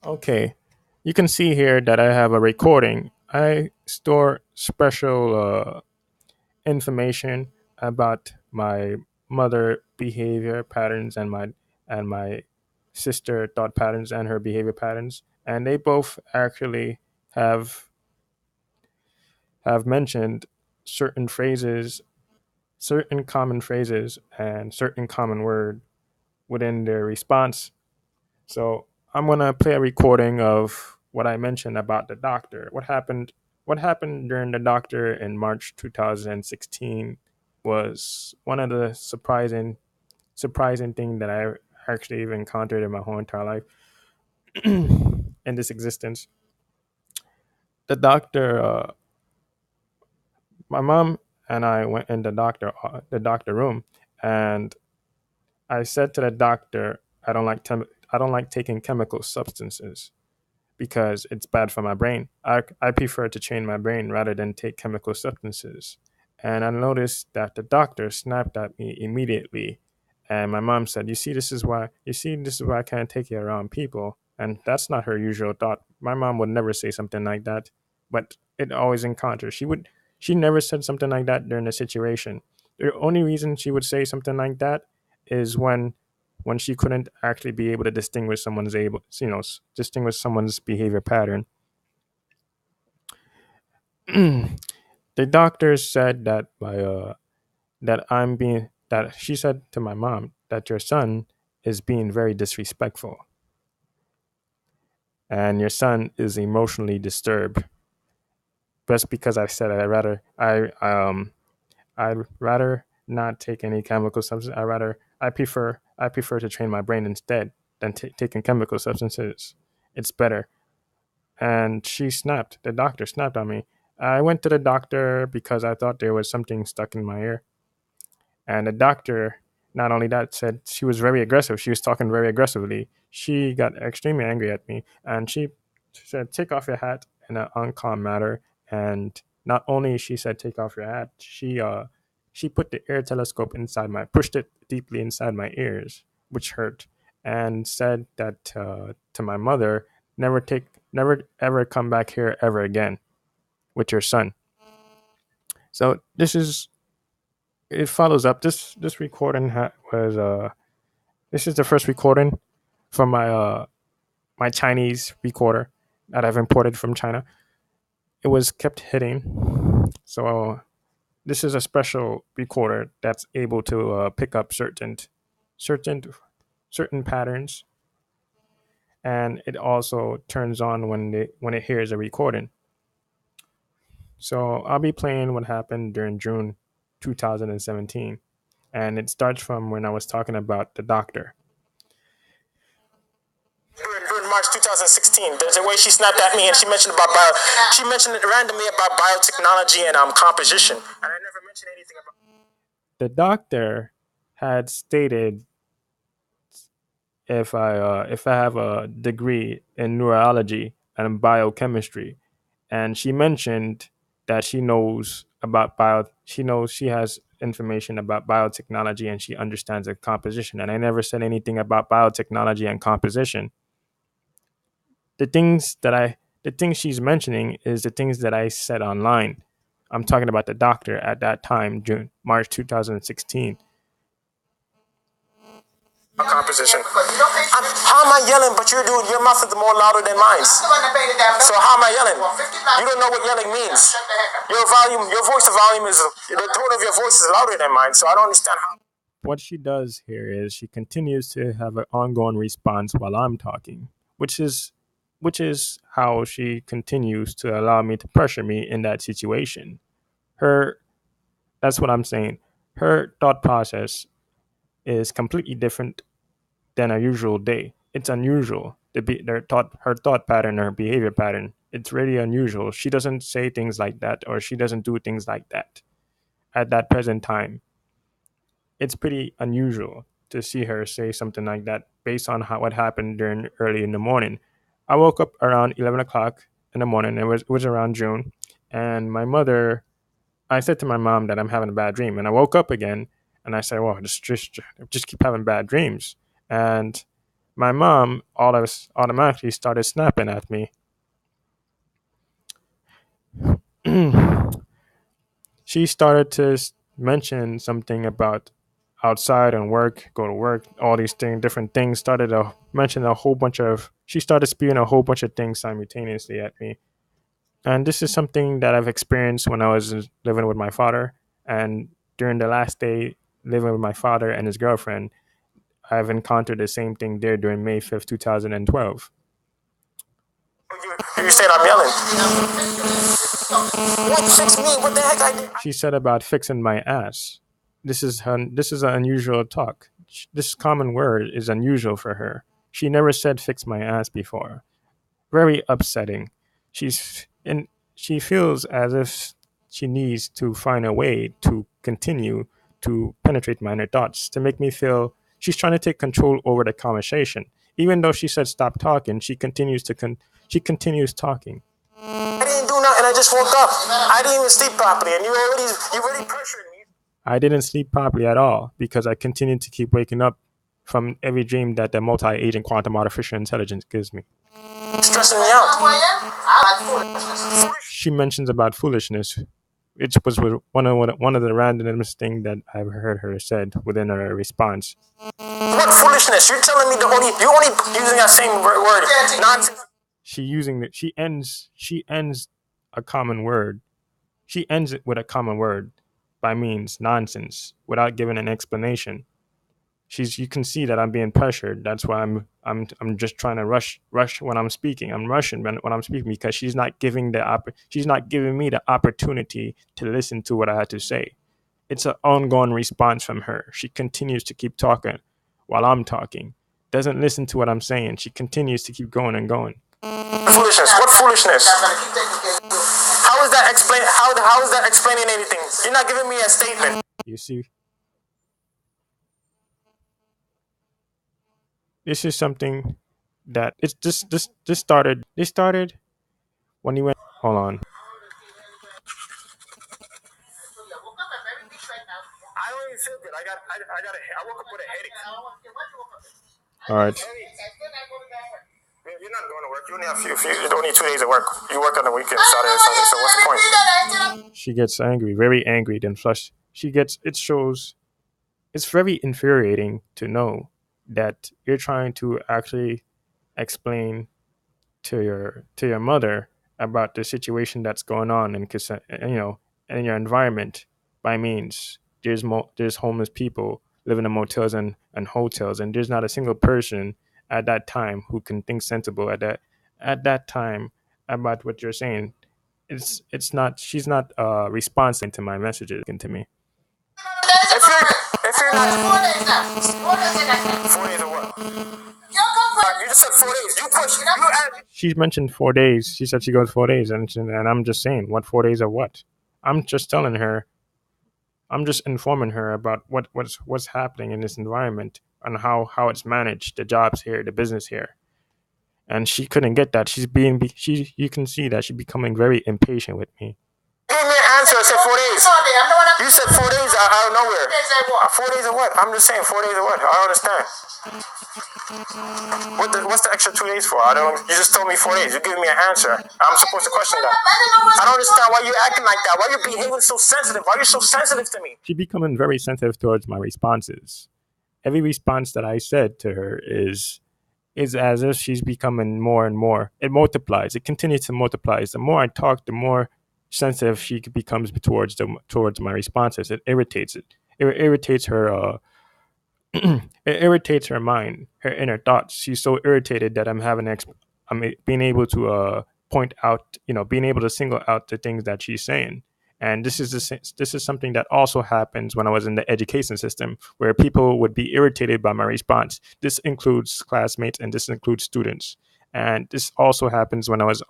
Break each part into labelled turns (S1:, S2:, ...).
S1: Okay, you can see here that I have a recording. I store special information about my mother behavior patterns and my sister thought patterns and her behavior patterns, and they both actually have have mentioned certain phrases, certain common phrases, and certain common word within their response. So I'm gonna play a recording of what I mentioned about the doctor. What happened during the doctor in March 2016 was one of the surprising thing that I actually have encountered in my whole entire life in this existence. The doctor, my mom and I went in the doctor room, and I said to the doctor, I don't like taking chemical substances because it's bad for my brain. I prefer to train my brain rather than take chemical substances. And I noticed that the doctor snapped at me immediately. And my mom said, this is why I can't take you around people. And that's not her usual thought. My mom would never say something like that, but it always encounters. She never said something like that during the situation. The only reason she would say something like that is when she couldn't actually be able to distinguish someone's behavior pattern. The doctor said that she said to my mom that your son is being very disrespectful and your son is emotionally disturbed. Just because I said it, I'd rather not take any chemical substance. I prefer to train my brain instead than taking chemical substances. It's better. And the doctor snapped on me. I went to the doctor because I thought there was something stuck in my ear. And the doctor, not only that, said she was very aggressive. She was talking very aggressively. She got extremely angry at me, and she said, "Take off your hat," in an uncalm manner. And not only she said, "Take off your hat," she put the ear telescope pushed it deeply inside my ears, which hurt, and said that to my mother, never ever come back here ever again with your son. So it follows up. This recording was this is the first recording from my Chinese recorder that I've imported from China. It was kept hitting, so this is a special recorder that's able to pick up certain certain patterns, and it also turns on when it hears a recording. So I'll be playing what happened during June 2017, and it starts from when I was talking about the doctor. In March 2016, there's a way she snapped at me and she mentioned it randomly about biotechnology and composition, and I never mentioned anything about. The doctor had stated if I have a degree in neurology and biochemistry, and she mentioned that she has information about biotechnology and she understands the composition, and I never said anything about biotechnology and composition. The things she's mentioning is the things that I said online. I'm talking about the doctor at that time, March 2016. Composition. How am I yelling? But your mouth is more louder than mine. So how am I yelling? You don't know what yelling means. Your voice volume is the tone of your voice is louder than mine. So I don't understand how. What she does here is she continues to have an ongoing response while I'm talking, which is which is how she continues to allow me to pressure me in that situation. Her That's what I'm saying. Her thought process is completely different than a usual day. It's unusual. Her thought pattern, her behavior pattern, it's really unusual. She doesn't say things like that, or she doesn't do things like that at that present time. It's pretty unusual to see her say something like that based on what happened during early in the morning. I woke up around 11 o'clock in the morning. It was around June, and I said to my mom that I'm having a bad dream, and I woke up again, and I said, "Well, just keep having bad dreams." And My mom automatically started snapping at me. She started to mention something about outside and work, go to work, all these things, different things. Started to mention a whole bunch of. She started spewing a whole bunch of things simultaneously at me, and this is something that I've experienced when I was living with my father, and during the last day living with my father and his girlfriend, I've encountered the same thing there during May 5th, 2012. You said I'm yelling. What fix me? What the heck I did? She said about fixing my ass. This is an unusual talk. This common word is unusual for her. She never said fix my ass before. Very upsetting. She feels as if she needs to find a way to continue to penetrate my inner thoughts to make me feel she's trying to take control over the conversation. Even though she said stop talking, she continues talking. I didn't do nothing. I just woke up. I didn't even sleep properly, and you already pressured me. I didn't sleep properly at all because I continued to keep waking up from every dream that the multi-agent quantum artificial intelligence gives me. Stressing me out. She mentions about foolishness. It was one of the randomest things that I've heard her said within her response. What foolishness? You're telling me you only using that same word. Nonsense. She ends a common word. She ends it with a common word by means nonsense without giving an explanation. You can see that I'm being pressured. That's why I'm just trying to rush when I'm speaking. I'm rushing when I'm speaking because she's not giving me the opportunity to listen to what I had to say. It's an ongoing response from her. She continues to keep talking while I'm talking. Doesn't listen to what I'm saying. She continues to keep going and going. Foolishness. What foolishness? How is that explain? How is that explaining anything? You're not giving me a statement. You see, this is something that it's this started. This started when you went. Hold on. I don't even feel good. I woke up with a headache. All right. You're not going to work. You only have only 2 days of work. You work on the weekend, Saturday and Sunday. So what's the point? She gets angry, very angry, then flush. It shows, it's very infuriating to know that you're trying to actually explain to your mother about the situation that's going on in in your environment by means there's homeless people living in motels and hotels, and there's not a single person at that time who can think sensible at that time about what you're saying. It's not She's not responding to my messages to me. If you're not 4 days of what? You just said 4 days. You push. She mentioned 4 days. She said she goes 4 days, and I'm just saying, what 4 days of what? I'm just telling her. I'm just informing her about what's happening in this environment and how it's managed, the jobs here, the business here. And she couldn't get that. You can see that she's becoming very impatient with me. Give me an answer. I said 4 days. You said 4 days out of nowhere. 4 days of what? I'm just saying 4 days of what? I don't understand. What's the extra 2 days for? I don't. You just told me 4 days. You're giving me an answer. I'm supposed to question that. I don't understand why you're acting like that. Why you're behaving so sensitive? Why you're so sensitive to me? She's becoming very sensitive towards my responses. Every response that I said to her is as if she's becoming more and more. It multiplies. It continues to multiply. The more I talk, the more sensitive she becomes towards my responses. It irritates it. It irritates her. It irritates her mind, her inner thoughts. She's so irritated that I'm being able to point out, being able to single out the things that she's saying. And this is something that also happens when I was in the education system, where people would be irritated by my response. This includes classmates and this includes students. And this also happens when I was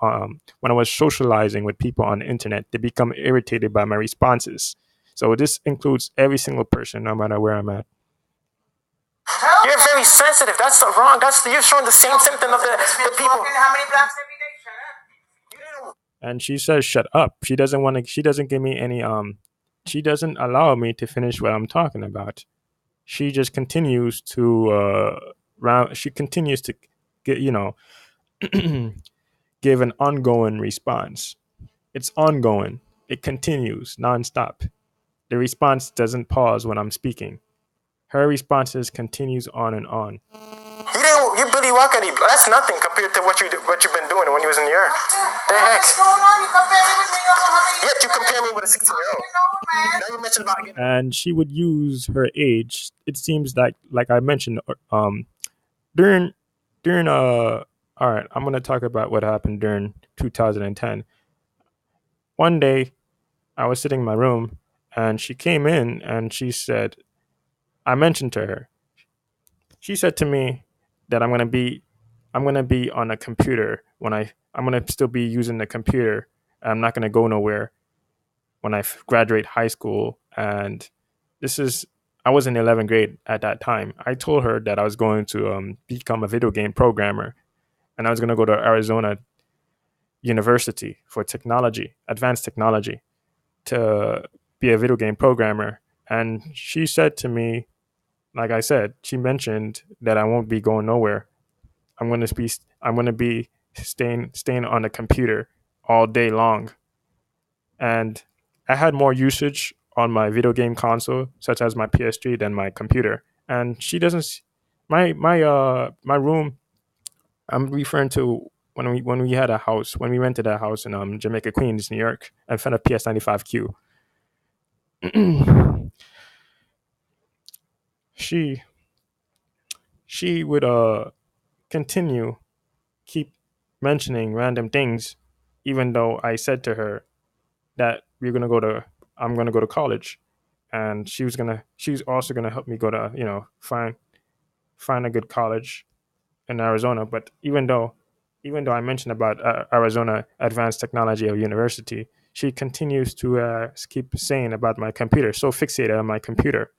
S1: socializing with people on the internet. They become irritated by my responses. So this includes every single person, no matter where I'm at. You're very sensitive. That's wrong. You're showing the same symptom of the people. How many blocks every day? Shut up. And she says, "Shut up." She doesn't want to. She doesn't give me any. She doesn't allow me to finish what I'm talking about. She just continues to She continues to get, give an ongoing response. It's ongoing. It continues nonstop. The response doesn't pause when I'm speaking. Her responses continues on and on. You didn't. You Billy Walker. That's nothing compared to what you've been doing when you was in the earth. The heck. Yet you compare me with a 16-year-old. Now you mentioned about getting. And she would use her age. It seems like I mentioned, during during all right, I'm gonna talk about what happened during 2010. One day, I was sitting in my room, and she came in and she said, I mentioned to her. She said to me that I'm gonna be on a computer when I'm gonna still be using the computer. I'm not gonna go nowhere when I graduate high school. And this is I was in 11th grade at that time. I told her that I was going to become a video game programmer, and I was gonna go to Arizona University for technology, advanced technology, to be a video game programmer. And she said to me, like I said, she mentioned that I won't be going nowhere. I'm gonna be staying on the computer all day long. And I had more usage on my video game console, such as my PS3, than my computer. And she doesn't. My room. I'm referring to when we had a house, when we rented a house in Jamaica, Queens, New York, in front of PS95Q. she she would continue keep mentioning random things, even though I said to her that I'm gonna go to college, and she's also gonna help me go to, find a good college in Arizona. But even though I mentioned about Arizona Advanced Technology University, she continues to keep saying about my computer, so fixated on my computer.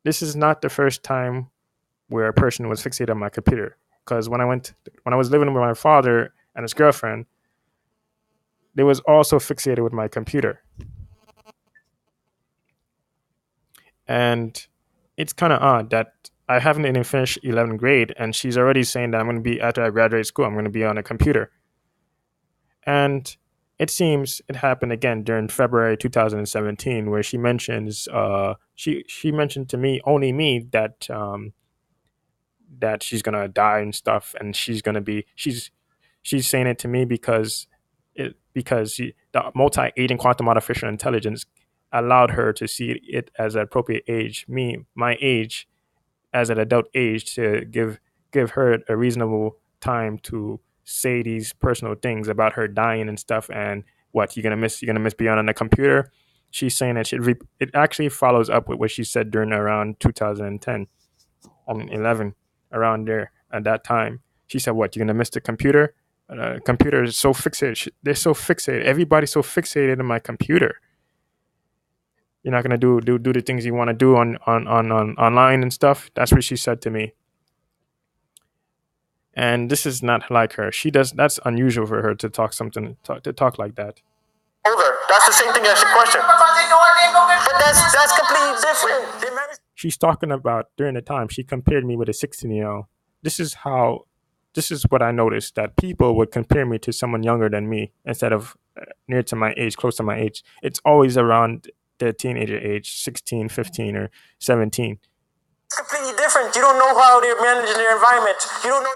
S1: This is not the first time where a person was fixated on my computer. Because when I was living with my father and his girlfriend, they was also fixated with my computer. And it's kind of odd that I haven't even finished 11th grade, and she's already saying that I'm going to be, after I graduate school, I'm going to be on a computer. And it seems it happened again during February 2017, where she mentions, she mentioned to me, only me, that she's gonna die and stuff, and she's saying it to me because the multi-agent quantum artificial intelligence allowed her to see it as an appropriate age, me, my age, as an adult age, to give her a reasonable time to say these personal things about her dying and stuff. And what, you're gonna miss beyond on the computer. She's saying that it actually follows up with what she said during around 2010, 11, around there at that time. She said, what, you're gonna miss the computer? Computer is so fixated. They're so fixated. Everybody's so fixated on my computer. You're not gonna do the things you want to do on online and stuff. That's what she said to me. And this is not like her. She does. That's unusual for her to talk like that. Older. That's the same thing as your question. But that's completely different. She's talking about, during the time she compared me with a 16-year-old. This is how. This is what I noticed, that people would compare me to someone younger than me instead of near to my age, close to my age. It's always around the teenager age, 16, 15, or 17. It's completely different. You don't know how they're managing their environment. You don't know.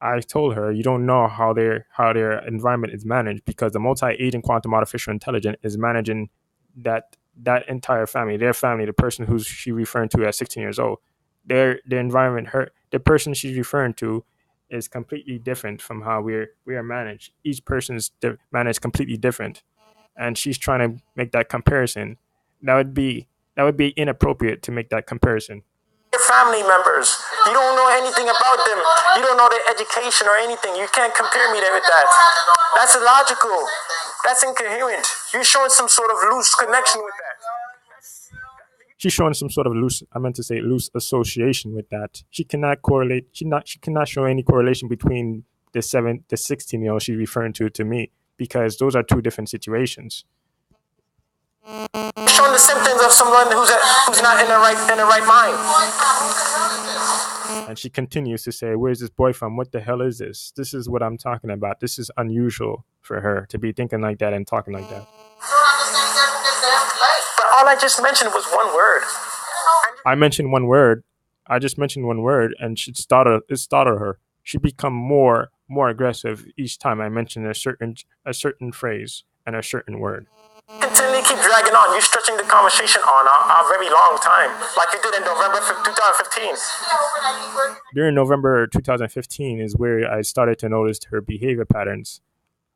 S1: I told her, you don't know how their environment is managed, because the multi-agent quantum artificial intelligence is managing that entire family, their family, the person who's she referring to at 16 years old. Their environment, the person she's referring to, is completely different from how we are managed. Each person's managed completely different, and she's trying to make that comparison. That would be inappropriate to make that comparison. Your family members, you don't know anything about them. You don't know their education or anything. You can't compare me with that. That's illogical. That's incoherent. You're showing some sort of loose connection with that. She's showing some sort of loose association with that. She cannot correlate. She cannot show any correlation between the 16-year-old she's referring to me, because those are two different situations. Showing the symptoms of someone who's not in the right mind. And she continues to say, "Where's this boy from? What the hell is this? This is what I'm talking about. This is unusual for her to be thinking like that and talking like that."
S2: But all I just mentioned was one word.
S1: I mentioned one word. I just mentioned one word, and it startled her. She become more aggressive each time I mentioned a certain phrase and a certain word.
S2: Continually keep dragging on. You're stretching the conversation on a very long time, like you did in November 2015.
S1: During November 2015 is where I started to notice her behavior patterns.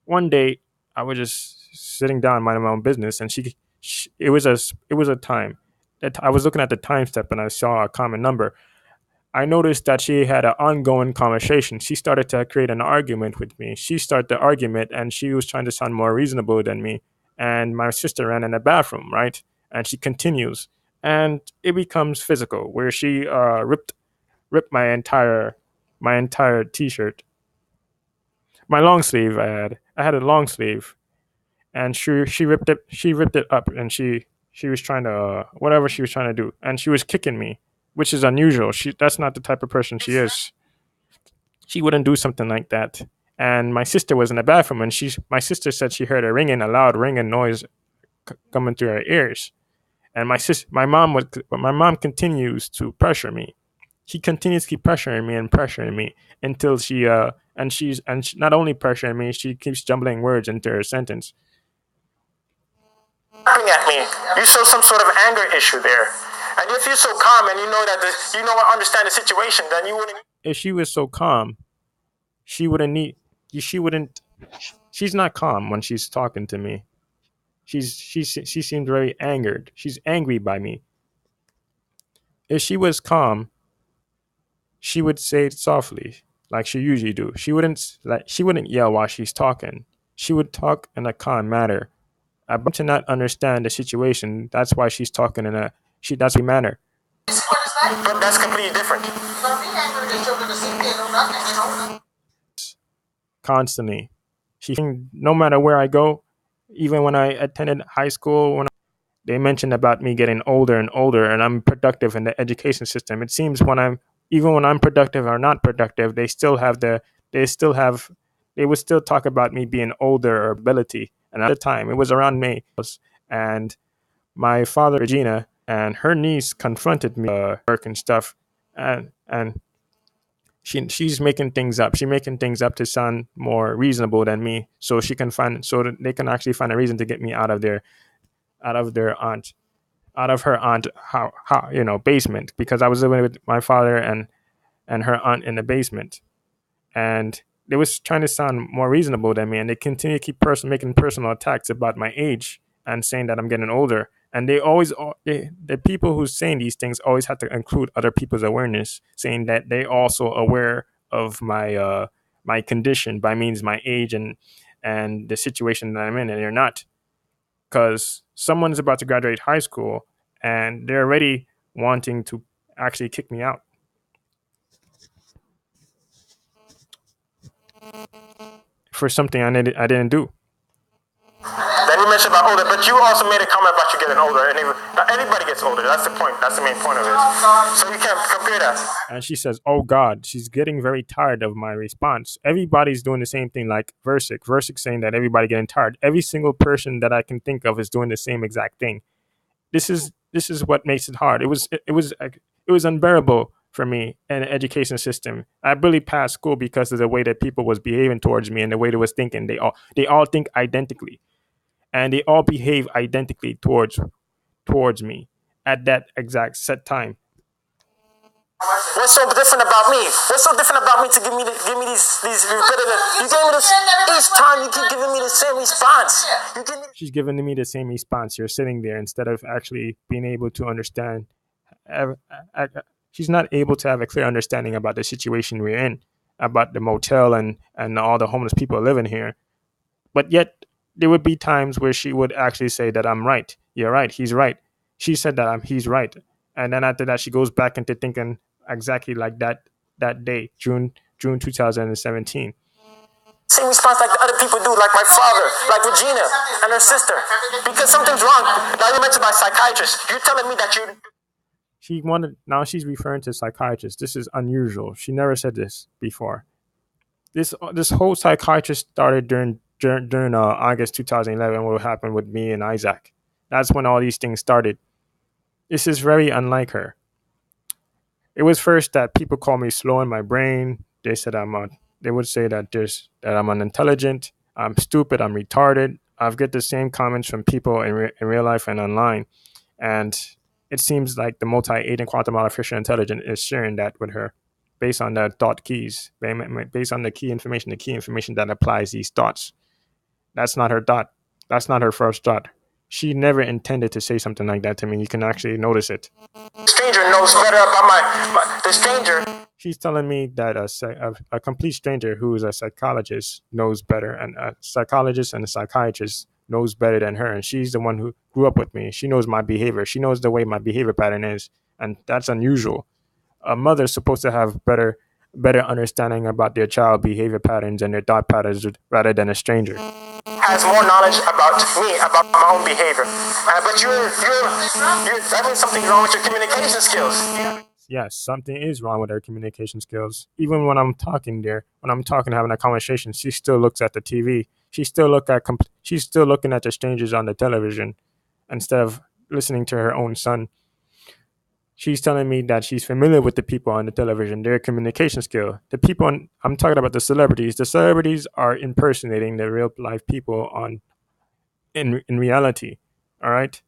S1: One day, I was just sitting down minding my own business, and it was a time that I was looking at the time step, and I saw a common number. I noticed that she had an ongoing conversation. She started to create an argument with me. She started the argument, and she was trying to sound more reasonable than me. And my sister ran in the bathroom, right? And she continues, and it becomes physical, where she ripped my entire t-shirt, my long sleeve. I had a long sleeve, and she ripped it up, and she was trying to whatever she was trying to do, and she was kicking me, which is unusual. That's not the type of person she is. She wouldn't do something like that. And my sister was in the bathroom, and my sister said she heard a loud ringing noise coming through her ears. And my mom continues to pressure me. She continues to keep pressuring me until not only pressuring me, she keeps jumbling words into her sentence.
S2: Laughing at me. You show some sort of anger issue there. And if you're so calm and you know that understand the situation, then you wouldn't.
S1: If she was so calm, she wouldn't. She's not calm when she's talking to me. She seemed very angered. She's angry by me. If she was calm, she would say it softly, like she usually do. She wouldn't yell while she's talking. She would talk in a calm manner. I want to not understand the situation. That's why she's talking in that's manner.
S2: But that's completely different.
S1: Constantly. No matter where I go, even when I attended high school, they mentioned about me getting older and older, and I'm productive in the education system. It seems even when I'm productive or not productive, they would still talk about me being older or ability. And at the time, it was around May, and my father Regina and her niece confronted me work and stuff, and she's making things up. She's making things up to sound more reasonable than me, so that they can actually find a reason to get me out of her aunt basement, because I was living with my father and her aunt in the basement, and they was trying to sound more reasonable than me, and they continue to keep making personal attacks about my age and saying that I'm getting older. And the people who's saying these things always have to include other people's awareness, saying that they also aware of my condition by means my age and the situation that I'm in, and they're not, because someone's about to graduate high school and they're already wanting to actually kick me out for something I didn't do.
S2: Then you mentioned about older, but you also made a comment about you getting older. And anybody gets older. That's the point. That's the main point of it. So you can't compare that.
S1: And she says, "Oh God," she's getting very tired of my response. Everybody's doing the same thing, like Versik saying that everybody getting tired. Every single person that I can think of is doing the same exact thing. This is what makes it hard. It was unbearable for me in the education system. I barely passed school because of the way that people was behaving towards me and the way they was thinking. They all think identically, and they all behave identically towards me at that exact set time.
S2: What's so different about me? What's so different about me to give me these repetitive? You gave me this each time. You keep giving me the same response.
S1: She's giving me the same response. You're sitting there instead of actually being able to understand. She's not able to have a clear understanding about the situation we're in, about the motel and all the homeless people living here. But yet, there would be times where she would actually say that I'm right. You're right. He's right. She said that he's right. And then after that, she goes back into thinking exactly like that day, June 2017.
S2: Same response like the other people do, like my father, like Regina and her sister, because something's wrong. Now you mentioned my psychiatrist. You're telling me that you.
S1: She wanted now she's referring to psychiatrists. This is unusual. She never said this before. This whole psychiatrist started during August 2011. What happened with me and Isaac? That's when all these things started. This is very unlike her. It was first that people call me slow in my brain. They said they would say that I'm unintelligent, I'm stupid, I'm retarded. I've get the same comments from people in real life and online, and it seems like the multi-agent quantum artificial intelligence is sharing that with her, based on the thought keys, based on the key information that applies these thoughts. That's not her thought. That's not her first thought. She never intended to say something like that to me. You can actually notice it.
S2: Stranger knows better about the stranger.
S1: She's telling me that a complete stranger who is a psychologist knows better, and a psychologist and a psychiatrist knows better than her. And she's the one who grew up with me. She knows my behavior. She knows the way my behavior pattern is, and that's unusual. A mother's supposed to have better understanding about their child behavior patterns and their thought patterns rather than a stranger.
S2: Has more knowledge about me, about my own behavior. But that means something's wrong with your communication skills.
S1: Yes, something is wrong with her communication skills. Even when I'm talking, having a conversation, she still looks at the TV. She's still looking at the strangers on the television instead of listening to her own son. She's telling me that she's familiar with the people on the television, their communication skill. I'm talking about the celebrities. The celebrities are impersonating the real life people in reality. All right,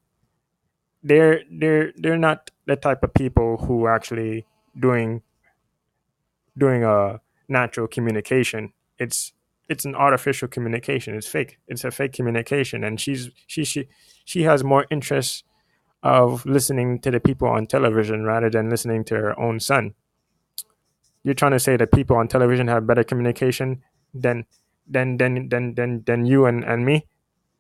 S1: they're not the type of people who are actually doing doing a natural communication. It's an artificial communication. It's fake. It's a fake communication, and she has more interest of listening to the people on television rather than listening to her own son. You're trying to say that people on television have better communication than than you and me?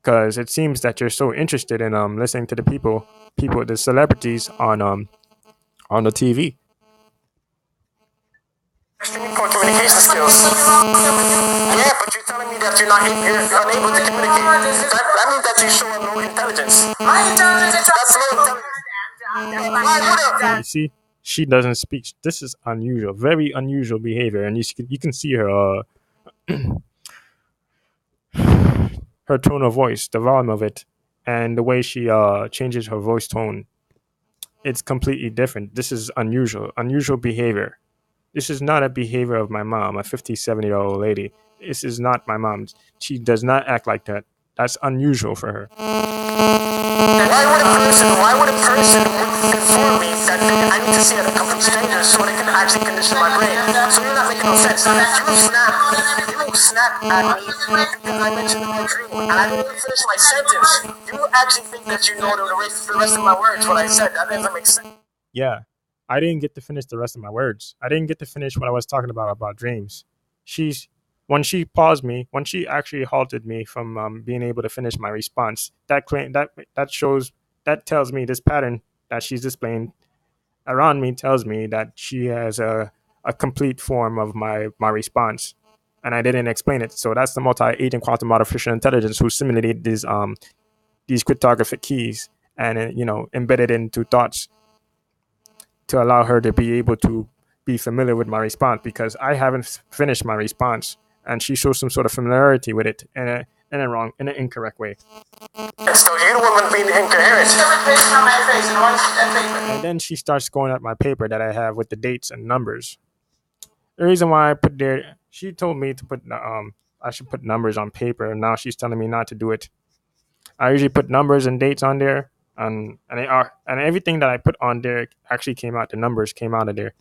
S1: Because it seems that you're so interested in listening to the the celebrities on the TV.
S2: Extremely poor communication skills. Yeah, but you're telling me that you're unable to communicate. That means that you show low intelligence. My intelligence is that's low intelligence.
S1: You see, she doesn't speak. This is unusual, very unusual behavior, and you can see her tone of voice, the volume of it, and the way she changes her voice tone. It's completely different. This is unusual behavior. This is not a behavior of my mom, a 57-year-old lady. This is not my mom. She does not act like that. That's unusual for her.
S2: Why would a person inform me that I need to see a complete stranger so they can actually condition my brain? So you're not making no sense. You snap at me because I mentioned the word dream, and I didn't even finish my sentence. You actually think that you know the rest of my words, what I said. That doesn't make sense.
S1: Yeah, I didn't get to finish the rest of my words. I didn't get to finish what I was talking about dreams. She's when she paused me, when she actually halted me from being able to finish my response. That tells me this pattern that she's displaying around me tells me that she has a complete form of my response, and I didn't explain it. So that's the multi-agent quantum artificial intelligence who simulated these cryptographic keys and embedded into thoughts to allow her to be able to be familiar with my response, because I haven't finished my response and she shows some sort of familiarity with it in an incorrect way.
S2: So you're the one being incoherent.
S1: And then she starts going at my paper that I have with the dates and numbers. The reason why I put there, she told me to put I should put numbers on paper, and now she's telling me not to do it. I usually put numbers and dates on there, and everything that I put on there actually came out. The numbers came out of there.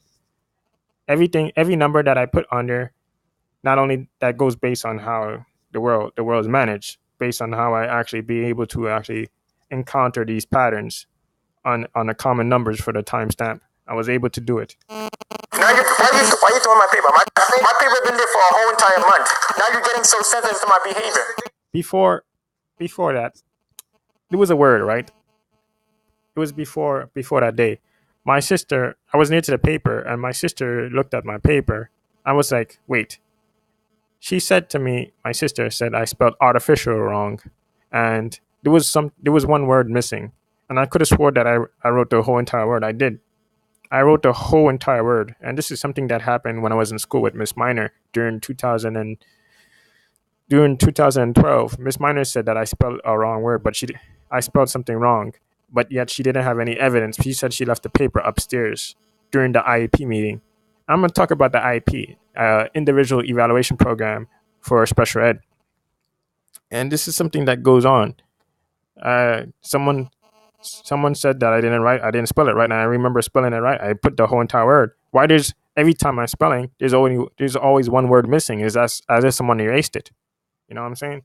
S1: Every number that I put on there, not only that goes based on how the world is managed, based on how I actually be able to actually encounter these patterns on the common numbers for the timestamp. I was able to do it.
S2: Why you throwing my paper? My paper been there for a whole entire month. Now you're getting so sensitive to my behavior.
S1: Before that, there was a word, right? It was before that day. My sister, I was near to the paper, and my sister looked at my paper. I was like, wait. She said to me, my sister said I spelled artificial wrong, and there was one word missing, and I could have swore that I wrote the whole entire word. I did. I wrote the whole entire word, and this is something that happened when I was in school with Miss Minor during 2012. Miss Minor said that I spelled a wrong word, but I spelled something wrong, but yet she didn't have any evidence. She said she left the paper upstairs during the IEP meeting. I'm going to talk about the IEP, individual evaluation program for special ed, and this is something that goes on. Someone said that I didn't spell it right, and I remember spelling it right. I put the whole entire word. Why there's every time I'm spelling, there's always one word missing? Is as if someone erased it? You know what I'm saying?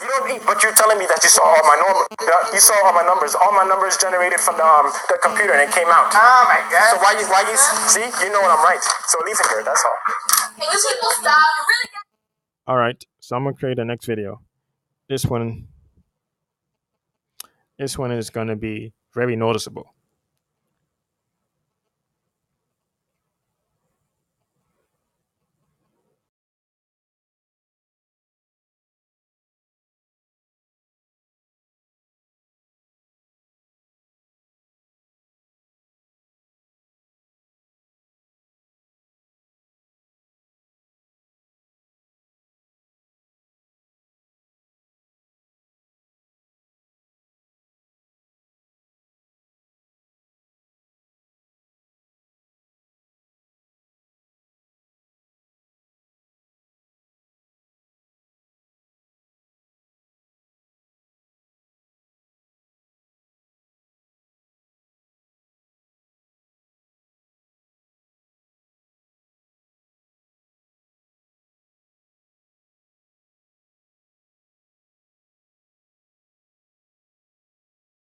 S2: You don't eat, but you're telling me that you saw you saw all my numbers generated from the computer, and it came out. Oh my god! So why you see? You know what I'm right. So leave it here. That's all. Can you people stop? You really.
S1: All right, so I'm gonna create the next video. This one, this one is gonna be very noticeable.